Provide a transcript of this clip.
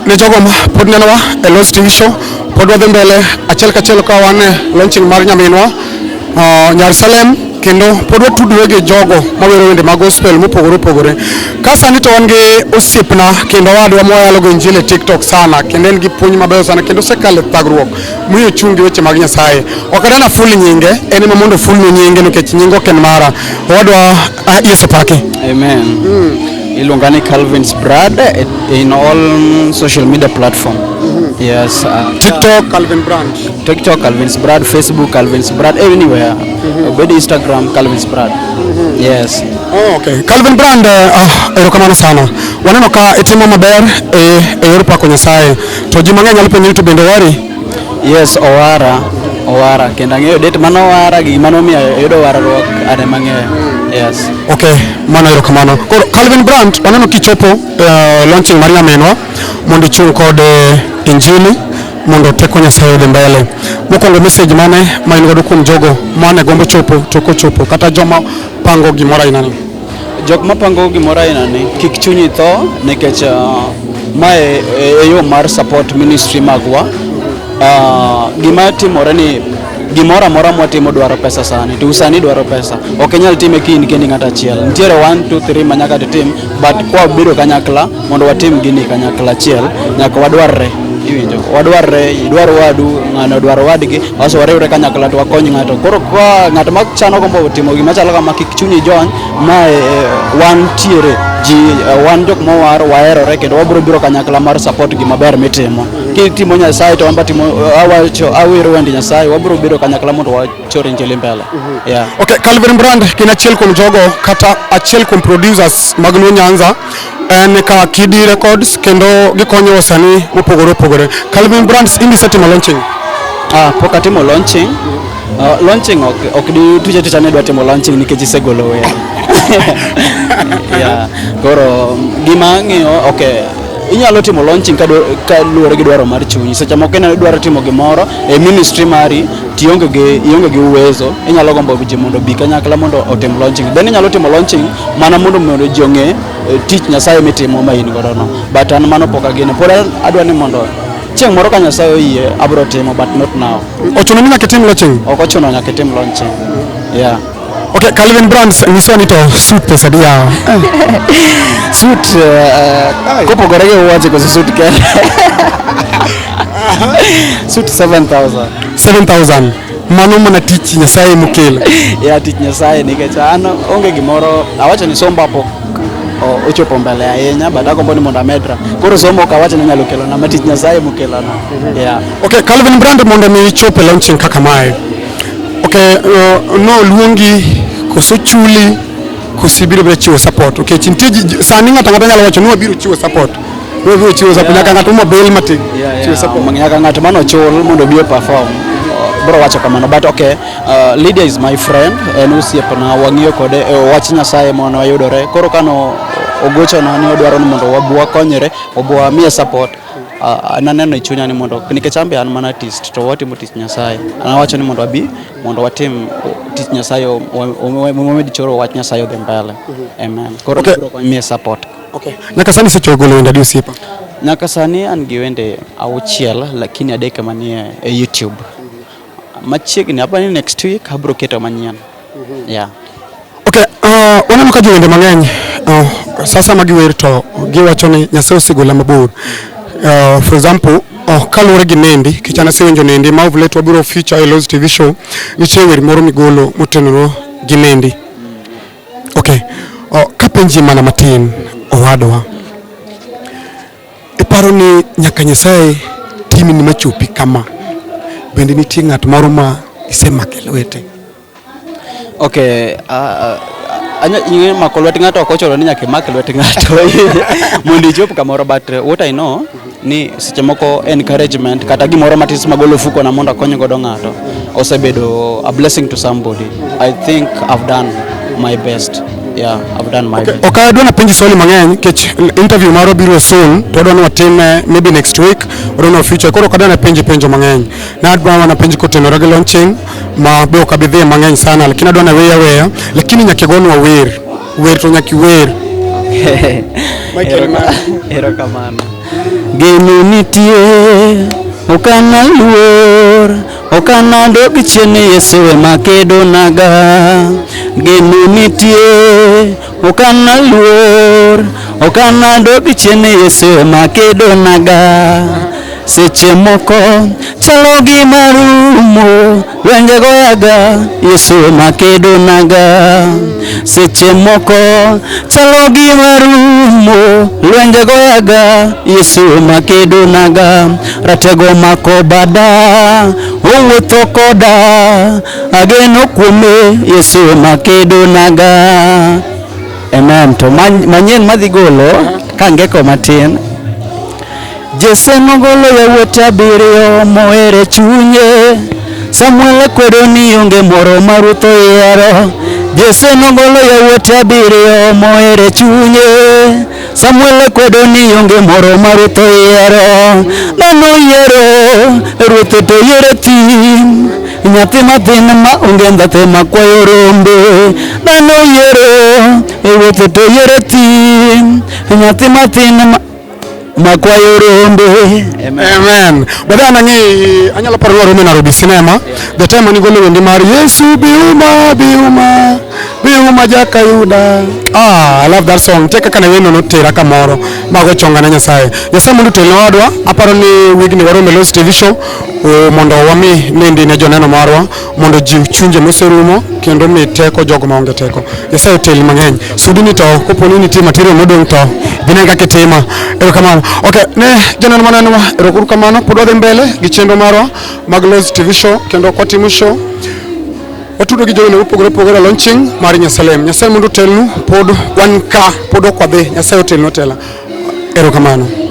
ne jogo ma pod nenowa e Lost TV show pod wadhi mbele achiel kachiel ka wan launching mar nyaminwa Nyasalem kendo pod watudore gi jogo mawero wende mag gospel mopogore opogore. Ka sani to wan gi osiepna kendo wadwa moyalo go injili TikTok sana kendo en gi puonj maber sana kendo sekale thagruok muyo chungi weche mag Nyasaye. Okadana full nyinge en ma mondo full nyinge nikech nyingo ken mara wadwa Yesu pake. Amen. Ilungani Calvin's Brad in all social media platform. Yes. TikTok Calvin Brand. TikTok Calvin's Brad, Facebook Calvin's Brad, anywhere. Instagram Calvin's Brad. Yes. Oh, okay. Calvin Brand erokamano sana. Waneno ka itimo maber e yor pako Nyasaye. To ji mang'eny nyalo penjo to bende wari? Yes, owara kendo ang'eyo det mano owara gi mano miyo yudo warruok ane mang'eyo. Yes. Okay, mano erokamano. Koro Calvin Brand waneno kichopo launching mar nyaminwa mondo chung kod injili mondo teko Nyasaye odhi mbele. Mokwongo message mane ma in godo kuom jogo mane gombo chopo to kochopo kata joma pango gimoro aina ni? Jok ma pango gimoro aina ni kik chunyi tho nikech mae yo mar support ministry magwa. Gima timore ni gimora mora mwatimo dwaro pesa sani to usani dwaro pesa ok nyal time kini kendi ngata achiel ntiere 1 2 3 manyaka tim but kwa biro kanyakla mondo watim gini kanyakla achiel nyaka wadwarre iwinjo wadwarre idwar wadu ngano dwaro wadgi waso wariwre kanyakla to wakony ngato koro kwa ngato machano gombo timo gima chalo kama kik chunyi jony ma wan tiere ji wan jok mowar waerore kendo wabiro biro kanyakla mar support gima ber mitimo kitimo Nyasaye to amba timo awacho awiro wende Nyasaye wabiro biro kanyakla mondo wachore injili mbele. Yeah. Okay, Calvin Brand kina achiel kuom jogo kata achiel kuom producers mag Nyanza en ka Kidi Records kendo gikonyo wasanii mopogore opogore. Calvin Brand indi setimo launching? Poka timo launching. Launching ok di tuje tichane dwa timo launching nikech isegolo we. Yeah. Koro gima ng'iyo okay inyalo timo launching ka luore gi dwaro mar chunyi seche moko ne dwaro timo gimoro e ministry mari ionge gi uwezo inyalo gombo ji mondo bi kanyakla mondo otim launching then inyalo timo launching mana mondo ji ong'e tich Nyasaye mitimo ma in godo no but an mano poka gine pod adwa ni mondo chieng' moro ka Nyasaye oyie abro timo but not now. Ochuno ni nyaka tim launching? Ok ochuno nyaka tim launching. Yeah. Okay, Calvin Brand nisoni to suit pesa dia. Suit kopogore gi wuoche koso suit ke. Suit 7,000. Mano mana tich Nyasaye mukelo. Yeah, tich Nyasaye nikech an onge gimoro awacho ni somba pok ochopo mbele ahinya but agombo ni mondo amedra koro somo kawacho ni nyalo kelo na matich Nyasaye mukelo na. Yeah. Okay, Calvin Brand mondo mi chope launching kaka mae. Okay, no luongi koso chuli kosibiro biro chiwo support. Okay, chintie sani ng'ato nyalo wacho ni wabiro chiwo support. Wabiro chiwo support nyaka ng'ato mobile matin. Chiwo support nyaka ng'ato mano chul mondo bi perform. Bro wacho kamano but okay, Lydia is my friend en osiepna wang'iyo kode wach Nyasaye mono wayudore koro kano ogocho na ni odwaro ni mondo wabwa konyere obwa miye support. Ananeno ichunya ni mondo nikech ambe an mana artist to watimo tich Nyasaye anawacho ni mondo abi mondo watim tich Nyasaye omedi choro wach Nyasaye odhi mbele. Amen. Koro bro miye support. Okay. Nyaka sani sechogolo wende osiepa? Nyaka sani an gi wende auchiel lakini adek manie e YouTube. Machiegni hapa ni next week abro keto manyien. Yeah. Okay, waneno ka jowende mang'eny sasa magiwer to giwacho ni Nyasaye osegola mabor. For example, kaluwore gi Nendi kichana sewinjo Nendi ma ovlet wabiro feature e Lost TV show nitie wer moro migolo motenore gi Nendi. Okay, kapenji mana matin owadwa iparo ni nyaka Nyasaye timi ni machopi kama bende nitie ng'at moro ma isemake lwete? Okay, anya mako lwet ng'ato ok ochuno ni nyaka mak lwet ng'ato mondo ichop kamoro but what I know ni seche moko encouragement kata gimoro matis magolo fuko na mondo akony godo ng'ato osebedo a blessing to somebody. I think I've done my best. Yeah, I've done my best. Okay, adwa na penji swali mang'eny kech interview maro biro soon to adwa ni watim maybe next week or no future koro kadwa na penjo mang'eny na adwa na penji kotenore gi launching ma be ok abidhi mang'eny sana lakini adwa na weya lakini nyaka gonwa wer to nyaki wer. Hero kamano. geno nitie okana luor okana dog chien Yesu ema kedonaga geno nitie okana luor okana dog chien Yesu ema kedonaga seche moko chalo gima rumo lwenje goyaga Yesu ema kedonaga seche moko chalo gima rumo lwenje goyaga Yesu ema kedonaga ratego mako bada owuotho koda ageno kuome Yesu ema kedonaga. Amen. To manyien madhi golo kangeko matin Jesse nogolo yawuote abiriyo mohere chunye Samuel kwedo ni onge moro ma Ruoth oyiero Jesse nogolo yawuote abiriyo mohere chunye Samuel kwedo ni onge moro ma Ruoth oyiero Dhano oyiero Ruoth to oyiero thim nyathi mathin ma onge ndhathe makwayo rombe Dhano oyiero Ruoth to oyiero thim nyathi mathin makwayo rombe. Amen. Bada nangi anyalo paro romo Nairobi cinema the time ani golo wendi mar Yesu biuma jakayuda. I love that song. Teka kana weno no tera kamoro mago chonga na Nyasaye mondo telo wadwa aparo ni wigni waro Melos TV show mondo wami nindi ne joneno marwa mondo jiw chunje moserumo kendo mi teko jogo maonge teko Nyasaye tel mang'eny sudini to koponi ni tima tiro modong to binanga ketima erokamano. Okay, ne joneno maneno erokuru kamano pod wadhi mbele gi chenro marwa mag Melos TV show kendo kwatimo show watudo gi jogo opogore launching mar Nyasaye mondo telnu pod wan ka pod okwadhi Nyasaye otelno tela erokamano.